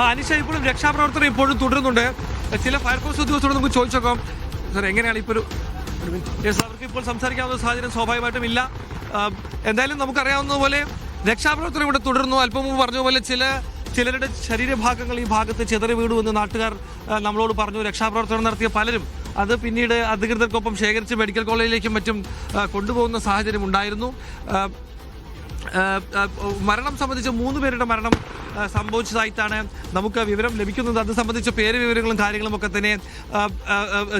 അനിഷ, ഇപ്പോഴും രക്ഷാപ്രവർത്തനം ഇപ്പോഴും തുടരുന്നുണ്ട്. ചില ഫയർഫോഴ്സ് ഉദ്യോഗസ്ഥരോട് നമുക്ക് ചോദിച്ചോക്കാം, സാർ എങ്ങനെയാണ് ഇപ്പോൾ അവർക്ക് ഇപ്പോൾ സംസാരിക്കാവുന്ന സാഹചര്യം സ്വാഭാവികമായിട്ടും ഇല്ല. എന്തായാലും നമുക്കറിയാവുന്നതുപോലെ രക്ഷാപ്രവർത്തനം ഇവിടെ തുടരുന്നു. അല്പം മുമ്പ് പറഞ്ഞതുപോലെ ചിലരുടെ ശരീരഭാഗങ്ങൾ ഈ ഭാഗത്ത് ചിതറി വീടുവെന്ന് നാട്ടുകാർ നമ്മളോട് പറഞ്ഞു. രക്ഷാപ്രവർത്തനം നടത്തിയ പലരും അത് പിന്നീട് അധികൃതർക്കൊപ്പം ശേഖരിച്ച് മെഡിക്കൽ കോളേജിലേക്കും മറ്റും കൊണ്ടുപോകുന്ന സാഹചര്യം ഉണ്ടായിരുന്നു. മരണം സംബന്ധിച്ച് 3 പേരുടെ മരണം സംഭവിച്ചതായിട്ടാണ് നമുക്ക് വിവരം ലഭിക്കുന്നത്. അത് സംബന്ധിച്ച പേര് വിവരങ്ങളും കാര്യങ്ങളും ഒക്കെ തന്നെ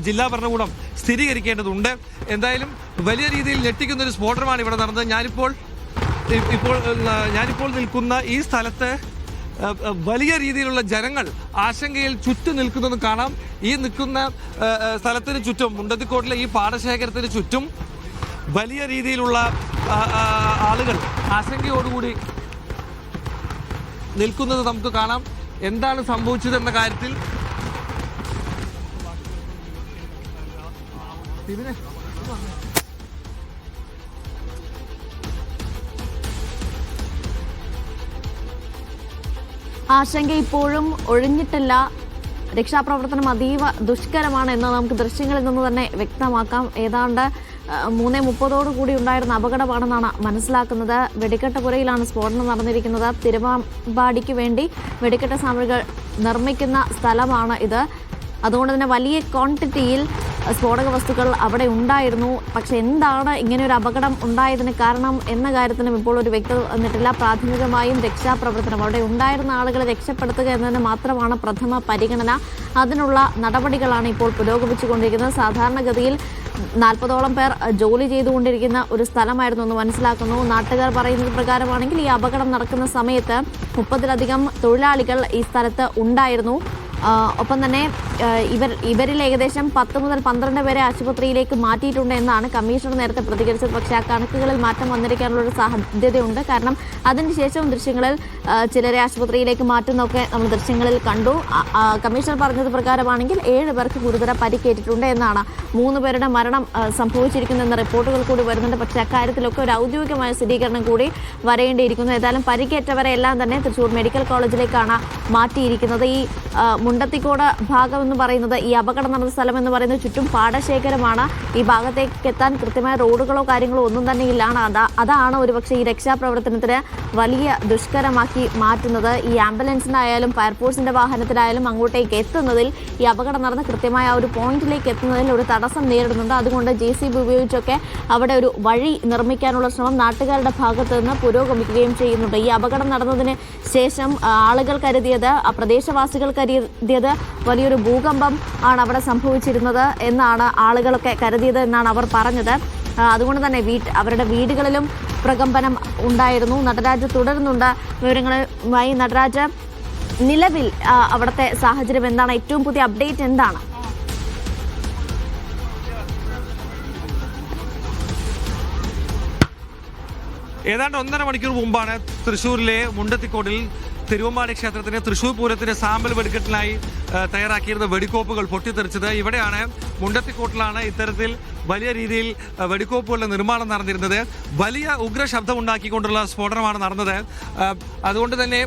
ജില്ലാ ഭരണകൂടം സ്ഥിരീകരിക്കേണ്ടതുണ്ട്. എന്തായാലും വലിയ രീതിയിൽ ഞെട്ടിക്കുന്നൊരു സ്ഫോടനമാണ് ഇവിടെ നടന്നത്. ഞാനിപ്പോൾ നിൽക്കുന്ന ഈ സ്ഥലത്ത് വലിയ രീതിയിലുള്ള ജനങ്ങൾ ആശങ്കയിൽ ചുറ്റും നിൽക്കുന്നത് കാണാം. ഈ നിൽക്കുന്ന സ്ഥലത്തിന് ചുറ്റും, മുണ്ടത്തിക്കോട്ടിലെ ഈ പാടശേഖരത്തിന് ചുറ്റും വലിയ രീതിയിലുള്ള ആളുകൾ ആശങ്കയോടുകൂടി നിൽക്കുന്നത് നമുക്ക് കാണാം. എന്താണ് സംഭവിച്ചതെന്ന കാര്യത്തിൽ ആശങ്ക ഇപ്പോഴും ഒഴിഞ്ഞിട്ടില്ല. രക്ഷാപ്രവർത്തനം അതീവ ദുഷ്കരമാണ് എന്ന് നമുക്ക് ദൃശ്യങ്ങളിൽ നിന്ന് തന്നെ വ്യക്തമാക്കാം. ഏതാണ്ട് 3:30 കൂടി ഉണ്ടായിരുന്ന അപകടമാണെന്നാണ് മനസ്സിലാക്കുന്നത്. വെടിക്കെട്ടപുരയിലാണ് സ്ഫോടനം നടന്നിരിക്കുന്നത്. തിരുവമ്പാടിക്ക് വേണ്ടി വെടിക്കെട്ട സാമഗ്രികൾ നിർമ്മിക്കുന്ന സ്ഥലമാണ് ഇത്. അതുകൊണ്ട് തന്നെ വലിയ ക്വാണ്ടിറ്റിയിൽ സ്ഫോടക വസ്തുക്കൾ അവിടെ ഉണ്ടായിരുന്നു. പക്ഷെ എന്താണ് ഇങ്ങനെ ഒരു അപകടം ഉണ്ടായതിന് കാരണം എന്ന കാര്യത്തിനും ഇപ്പോൾ ഒരു വ്യക്തത വന്നിട്ടില്ല. പ്രാഥമികമായും രക്ഷാപ്രവർത്തനം, അവിടെ ഉണ്ടായിരുന്ന ആളുകളെ രക്ഷപ്പെടുത്തുക എന്നതിന് മാത്രമാണ് പ്രഥമ പരിഗണന. അതിനുള്ള നടപടികളാണ് ഇപ്പോൾ പുരോഗമിച്ചുകൊണ്ടിരിക്കുന്നത്. സാധാരണഗതിയിൽ 40ഓളം പേർ ജോലി ചെയ്തുകൊണ്ടിരിക്കുന്ന ഒരു സ്ഥലമായിരുന്നു എന്ന് മനസ്സിലാക്കുന്നു. നാട്ടുകാർ പറയുന്നത് പ്രകാരമാണെങ്കിൽ ഈ അപകടം നടക്കുന്ന സമയത്ത് 30-ലധികം തൊഴിലാളികൾ ഈ സ്ഥലത്ത് ഉണ്ടായിരുന്നു. ഒപ്പം തന്നെ ഇവരിൽ ഏകദേശം 10 മുതൽ 12 പേരെ ആശുപത്രിയിലേക്ക് മാറ്റിയിട്ടുണ്ട് എന്നാണ് കമ്മീഷണർ നേരത്തെ പ്രതികരിച്ചത്. പക്ഷേ ആ കണക്കുകളിൽ മാറ്റം വന്നിരിക്കാനുള്ളൊരു സാധ്യതയുണ്ട്. കാരണം അതിനുശേഷവും ദൃശ്യങ്ങളിൽ ചിലരെ ആശുപത്രിയിലേക്ക് മാറ്റുന്നൊക്കെ നമ്മൾ ദൃശ്യങ്ങളിൽ കണ്ടു. കമ്മീഷണർ പറഞ്ഞത് പ്രകാരമാണെങ്കിൽ 7 പേർക്ക് ഗുരുതര പരിക്കേറ്റിട്ടുണ്ട് എന്നാണ്. 3 പേരുടെ മരണം സംഭവിച്ചിരിക്കുന്നെന്ന റിപ്പോർട്ടുകൾ കൂടി വരുന്നുണ്ട്. പക്ഷേ അക്കാര്യത്തിലൊക്കെ ഒരു ഔദ്യോഗികമായ സ്ഥിരീകരണം കൂടി വരേണ്ടിയിരിക്കുന്നു. ഏതായാലും പരിക്കേറ്റവരെ എല്ലാം തന്നെ തൃശ്ശൂർ മെഡിക്കൽ കോളേജിലേക്കാണ് മാറ്റിയിരിക്കുന്നത്. ഈ മുണ്ടത്തിക്കോട് ഭാഗം എന്ന് പറയുന്നത്, ഈ അപകടം നടന്ന സ്ഥലം എന്ന് പറയുന്നത് ചുറ്റും പാടശേഖരമാണ്. ഈ ഭാഗത്തേക്ക് എത്താൻ കൃത്യമായ റോഡുകളോ കാര്യങ്ങളോ ഒന്നും തന്നെ ഇല്ലാണ്. അതാണ് ഒരുപക്ഷെ ഈ രക്ഷാപ്രവർത്തനത്തിന് വലിയ ദുഷ്കരമാക്കി മാറ്റുന്നത്. ഈ ആംബുലൻസിനായാലും ഫയർഫോഴ്സിന്റെ വാഹനത്തിലായാലും അങ്ങോട്ടേക്ക് എത്തുന്നതിൽ, ഈ അപകടം നടന്ന കൃത്യമായ ഒരു പോയിന്റിലേക്ക് എത്തുന്നതിൽ ഒരു തടസ്സം നേരിടുന്നുണ്ട്. അതുകൊണ്ട് JCB ഉപയോഗിച്ചൊക്കെ അവിടെ ഒരു വഴി നിർമ്മിക്കാനുള്ള ശ്രമം നാട്ടുകാരുടെ ഭാഗത്ത് നിന്ന് പുരോഗമിക്കുകയും ചെയ്യുന്നുണ്ട്. ഈ അപകടം നടന്നതിന് ശേഷം ആളുകൾ കരുതിയത്, പ്രദേശവാസികൾ കരുതിയത് വലിയൊരു ഭൂകമ്പം ആണ് അവിടെ സംഭവിച്ചിരുന്നത് എന്നാണ് ആളുകളൊക്കെ കരുതിയത് എന്നാണ് അവർ പറഞ്ഞത്. അതുകൊണ്ട് തന്നെ അവരുടെ വീടുകളിലും പ്രകമ്പനം ഉണ്ടായിരുന്നു. നടരാജ് തുടരുന്നുണ്ട് വിവരങ്ങളുമായി. നടരാജ്, നിലവിൽ അവിടുത്തെ സാഹചര്യം എന്താണ്? ഏറ്റവും പുതിയ അപ്ഡേറ്റ് എന്താണ്? ഏതാണ്ട് 1.5 മണിക്കൂർ മുമ്പാണ് തൃശ്ശൂരിലെ മുണ്ടത്തിക്കോട്ടിൽ തിരുവമ്പാടി ക്ഷേത്രത്തിന് തൃശ്ശൂർ പൂരത്തിന് സാമ്പിൾ വെടിക്കെട്ടിനായി തയ്യാറാക്കിയിരുന്ന വെടിക്കോപ്പുകൾ പൊട്ടിത്തെറിച്ചത്. ഇവിടെയാണ്, മുണ്ടത്തിക്കോട്ടിലാണ് ഇത്തരത്തിൽ വലിയ രീതിയിൽ വെടിക്കോപ്പുകളുടെ നിർമ്മാണം നടന്നിരുന്നത്. വലിയ ഉഗ്ര ശബ്ദമുണ്ടാക്കിക്കൊണ്ടുള്ള സ്ഫോടനമാണ് നടന്നത്. അതുകൊണ്ട് തന്നെ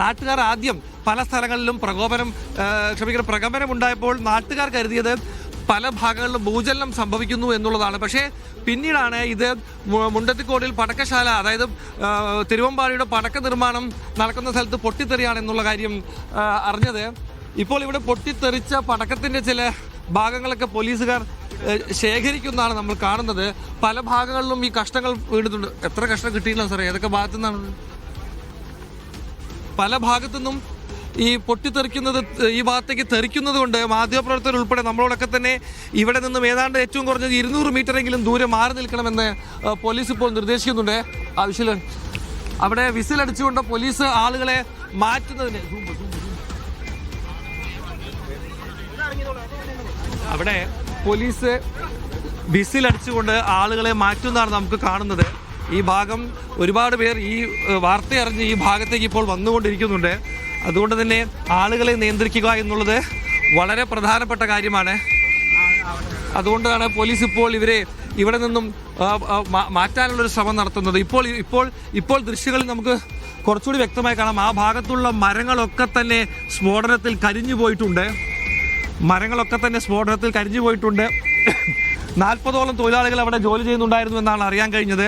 നാട്ടുകാർ ആദ്യം പല സ്ഥലങ്ങളിലും പ്രകമ്പനം ഉണ്ടായപ്പോൾ നാട്ടുകാർ കരുതിയത് പല ഭാഗങ്ങളിലും ഭൂചലനം സംഭവിക്കുന്നു എന്നുള്ളതാണ്. പക്ഷേ പിന്നീടാണ് ഇത് മുണ്ടത്തിക്കോടിൽ പടക്കശാല, അതായത് തിരുവമ്പാടിയുടെ പടക്ക നിർമ്മാണം നടക്കുന്ന സ്ഥലത്ത് പൊട്ടിത്തെറിയാണ് എന്നുള്ള കാര്യം അറിഞ്ഞത്. ഇപ്പോൾ ഇവിടെ പൊട്ടിത്തെറിച്ച പടക്കത്തിൻ്റെ ചില ഭാഗങ്ങളൊക്കെ പോലീസുകാർ ശേഖരിക്കുന്നതാണ് നമ്മൾ കാണുന്നത്. പല ഭാഗങ്ങളിലും ഈ കഷ്ണങ്ങൾ വീണിട്ടുണ്ട്. എത്ര കഷ്ണം കിട്ടിയില്ല സാറേ? ഏതൊക്കെ ഭാഗത്തു നിന്നാണ്? പല ഭാഗത്തുനിന്നും ഈ പൊട്ടിത്തെറിക്കുന്നത്, ഈ ഭാഗത്തേക്ക് തെറിക്കുന്നത് കൊണ്ട് മാധ്യമപ്രവർത്തകർ ഉൾപ്പെടെ നമ്മളോടൊക്കെ തന്നെ ഇവിടെ നിന്നും ഏതാണ്ട് ഏറ്റവും കുറഞ്ഞത് 200 മീറ്ററെങ്കിലും ദൂരെ മാറി നിൽക്കണമെന്ന് പോലീസ് ഇപ്പോൾ നിർദ്ദേശിക്കുന്നുണ്ട്. ആവശ്യം അവിടെ വിസിലടിച്ചുകൊണ്ട് പോലീസ് ആളുകളെ മാറ്റുന്നതിന്, അവിടെ പോലീസ് വിസിലടിച്ചുകൊണ്ട് ആളുകളെ മാറ്റുന്നതാണ് നമുക്ക് കാണുന്നത്. ഈ ഭാഗം ഒരുപാട് പേർ ഈ വാർത്ത അറിഞ്ഞ് ഈ ഭാഗത്തേക്ക് ഇപ്പോൾ വന്നുകൊണ്ടിരിക്കുന്നുണ്ട്. അതുകൊണ്ട് തന്നെ ആളുകളെ നിയന്ത്രിക്കുക എന്നുള്ളത് വളരെ പ്രധാനപ്പെട്ട കാര്യമാണ്. അതുകൊണ്ടാണ് പോലീസ് ഇപ്പോൾ ഇവരെ ഇവിടെ നിന്നും മാറ്റാനുള്ളൊരു ശ്രമം നടത്തുന്നത്. ഇപ്പോൾ ദൃശ്യങ്ങളിൽ നമുക്ക് കുറച്ചുകൂടി വ്യക്തമായി കാണാം. ആ ഭാഗത്തുള്ള മരങ്ങളൊക്കെ തന്നെ സ്ഫോടനത്തിൽ കരിഞ്ഞു പോയിട്ടുണ്ട്. 40ഓളം തൊഴിലാളികൾ അവിടെ ജോലി ചെയ്യുന്നുണ്ടായിരുന്നു എന്നാണ് അറിയാൻ കഴിഞ്ഞത്.